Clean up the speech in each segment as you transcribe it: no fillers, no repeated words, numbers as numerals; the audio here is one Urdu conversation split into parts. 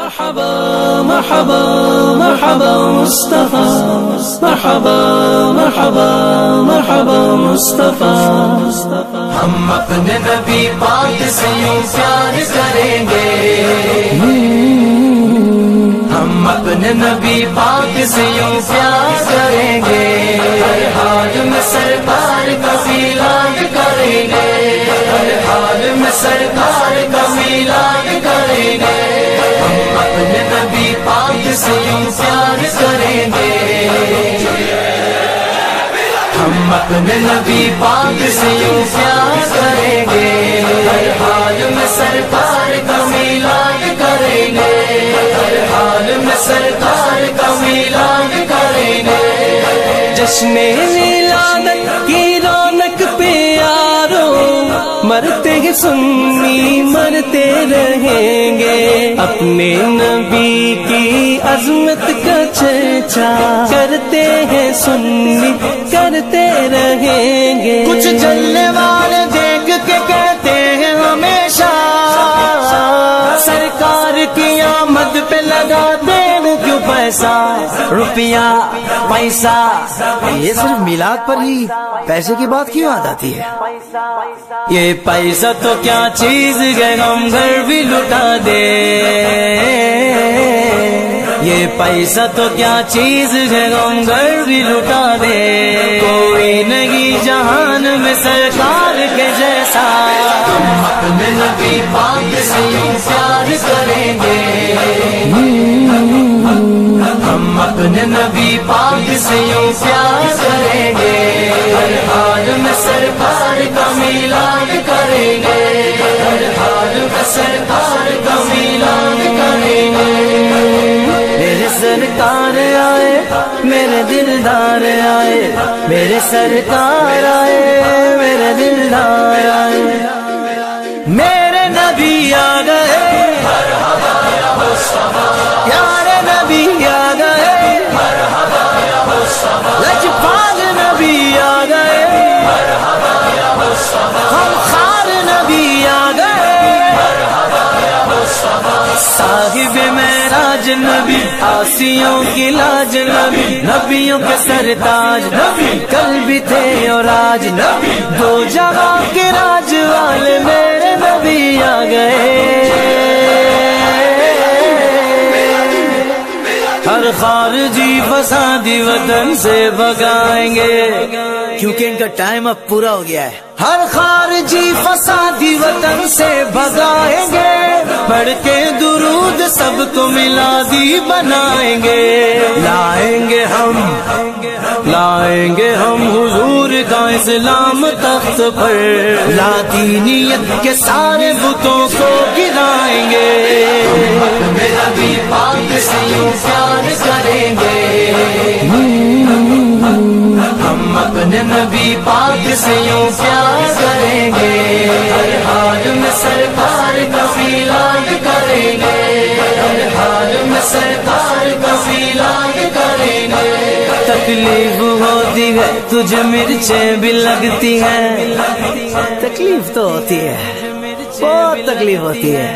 مرحبا مرحبا مرحبا مصطفى مرحبا مرحبا مرحبا مصطفى ہم اپنے نبی پاک سے یوں پیار کریں گے، ہم اپنے نبی پاک سے یوں پیار کریں گے، ہر حال میں سرکار کا میلاد کریں گے، ہر حال میں سرکار کا میلاد کریں گے، ہم اپنے نبی پاک سے یوں پیار کریں گے، ہم اپنے نبی پاک سے یوں پیار کریں گے، ہر حال میں سرکار کا میلاد کریں گے، ہر حال میں سرکار کا میلاد کریں گے۔ جشن ولادت کی رونق پہ یارو مرتے ہیں سنی مرتے رہیں گے، اپنے نبی کی عظمت کا چرچا کرتے ہیں سنی کرتے رہیں گے۔ کچھ جلنے والے دیکھ کے کہتے ہیں ہمیشہ سرکار کی آمد پہ لگاتے ہیں کیوں پیسہ روپیہ پیسہ، یہ صرف میلاد پر ہی پیسے کی بات کیوں یاد آتی ہے؟ یہ پیسہ تو کیا چیز ہے ہم گھر بھی لٹا دے، یہ پیسہ تو کیا چیز ہے ہم گھر بھی لٹا دے، کوئی نہیں جہان میں سرکار کے جیسا، ہم اپنے نبی پاک سے یوں پیار کریں گے، ہم اپنے نبی پاک سے یوں پیار کریں گے، ہر حال میں سرکار کا میلاد کریں گے، ہر حال میں سرکار کا میلاد کریں گے۔ میرے سرکار آئے میرے دلدار آئے، میرے سرکار آئے میرے دلدار آئے، میرے نبی آ گئے یار نبی آ گئے، لجپال نبی آ گئے، ہم خار نبی آ گئے، صاحب معراج نبی آسیوں کی لاج نبی، نبیوں کے سرتاج نبی کل بھی تھے اور آج نبی، دو جہاں کے راج والے میرے نبی آ گئے، ہر خارجی فسادی وطن سے بھگائیں گے، کیونکہ ان کا ٹائم اب پورا ہو گیا ہے، ہر خارجی فسادی وطن سے بھگائیں گے، پڑھ کے درود سب کو میلادی بنائیں گے، لائیں گے ہم حضور کا اسلام تخت پر، لاطینیت کے سارے بتوں کو گرائیں گے، ہم اپنے نبی پاک سے یوں پیار کریں گے، ہم اپنے نبی پاک سے یوں پیار کریں گے، ہر حال میں سرکار کا میلاد کریں گے، ہر حال میں سرکار کا میلاد کریں گے۔ تکلیف ہوتی ہے تجھے مرچیں بھی لگتی ہیں، تکلیف تو ہوتی ہے بہت تکلیف ہوتی ہے،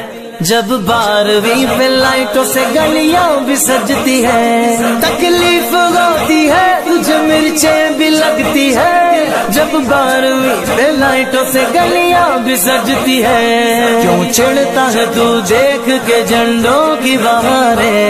جب 12ویں پہ لائٹوں سے گلیاں بھی سجتی ہیں، تکلیف ہوتی ہے تجھے مرچیں بھی لگتی ہے، جب 12ویں پہ لائٹوں سے گلیاں بھی سجتی ہے، کیوں چڑھتا ہے تو دیکھ کے جھنڈوں کی بہاریں،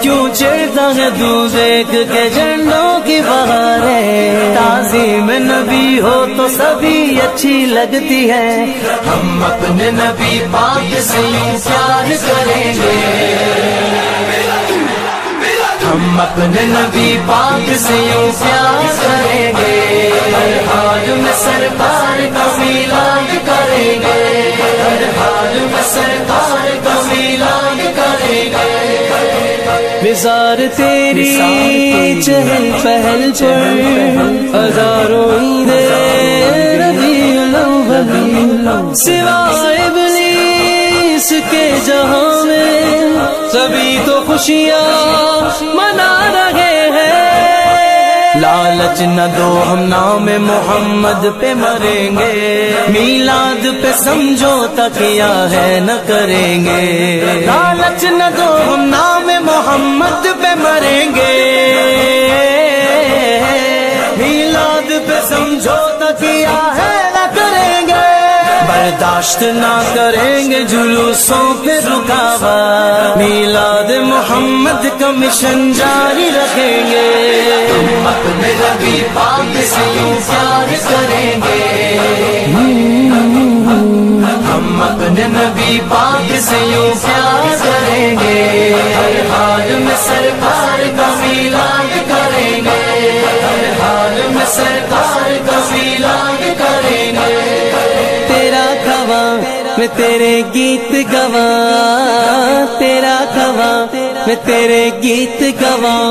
کیوں چڑھتا ہے تو دیکھ کے جھنڈوں کی بہاریں، تعظیم نبی ہو تو سبھی اچھی لگتی ہے، ہم اپنے نبی پاک سے یوں پیار کریں گے، ہم اپنے نبی پاک سے یوں پیار کریں گے، ہر حال میں سرکار کا میلاد کریں گے، ہر حال میں سرکار کا میلاد کریں گے۔ نثار تیری چہل پہل پر ہزاروں عیدیں ربیع الاول، سوائے ابلیس کے جہاں میں سبھی تو خوشیاں منا رہے ہیں، لالچ نہ دو ہم نام محمد پہ مریں گے، میلاد پہ سمجھوتا کیا ہے نہ کریں گے، لالچ نہ دو ہم نام محمد پہ مریں گے، میلاد پہ سمجھوتا کیا ہے نہ کریں گے، برداشت نہ کریں گے جلوسوں پہ رکاوٹ، میلاد محمد کا مشن جاری رکھیں گے، ہم اپنے نبی پاک سے یوں پیار کریں گے، ہم اپنے نبی پاک سے یوں پیار کریں گے، ہر حال میں سرکار کا میلاد کریں گے، ہر حال میں سرکار کا میلاد کریں گے، تیرا خواں میں تیرے گیت گواں، تیرا خواں میں تیرے گیت گواں،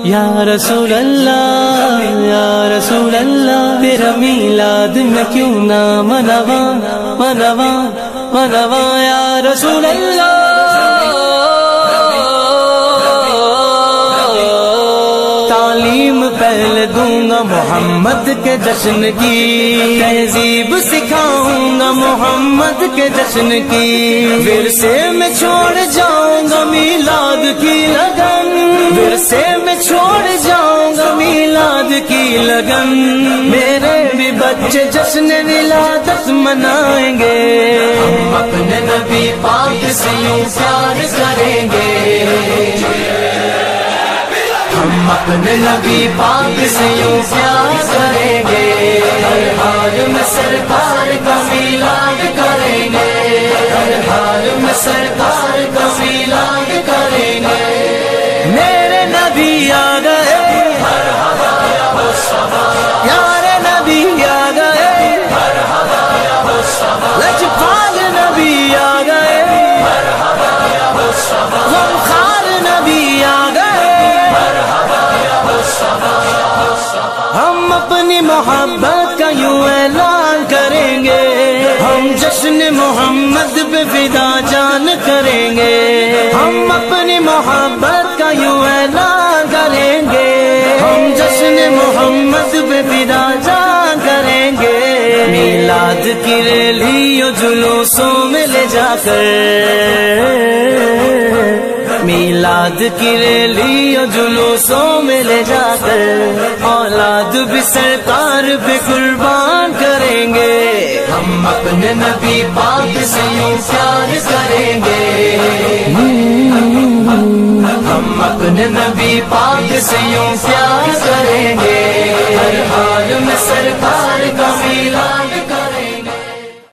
یا رسول اللہ یا رسول اللہ، تیرا میلاد میں کیوں نہ منواں منواں منواں، یا رسول اللہ۔ تعلیم پہلے دوں گا محمد کے جشن کی، تہذیب سکھاؤں گا محمد کے جشن کی، ورثے میں چھوڑ جاؤں گا میلاد کی لگن، ورثے میں چھوڑ جاؤں گا میلاد کی لگن، میرے بھی بچے جشن ولادت منائیں گے، ہم اپنے نبی پاک سے یوں پیار کریں گے، ہم اپنے نبی پاک سے یوں پیار کریں گے، ہر حال میں سرکار کا میلاد کریں گے، ہر حال میں سرکار کا میلاد کریں گے، میرے نبی آ گئے، پیارے نبی آ گئے، لجپال نبی آ گئے، غمخوار نبی آ گئے، ہم اپنی محبت کا یوں اعلان کریں گے، ہم جشن محمد پہ فدا جان کریں گے، ہم اپنی محبت کا یوں اعلان کریں گے، ہم جشن محمد پہ فدا جان کریں گے، میلاد کی ریلیوں جلوسوں میں لے جا کر، میلاد کی ریلیوں جلوسوں میں لے جا کر، اولاد بھی سرکار پہ قربان کریں گے، ہم اپنے نبی پاک سے یوں پیار کریں گے، ہم اپنے نبی پاک سے یوں پیار کریں گے، ہر حال میں سرکار کا میلاد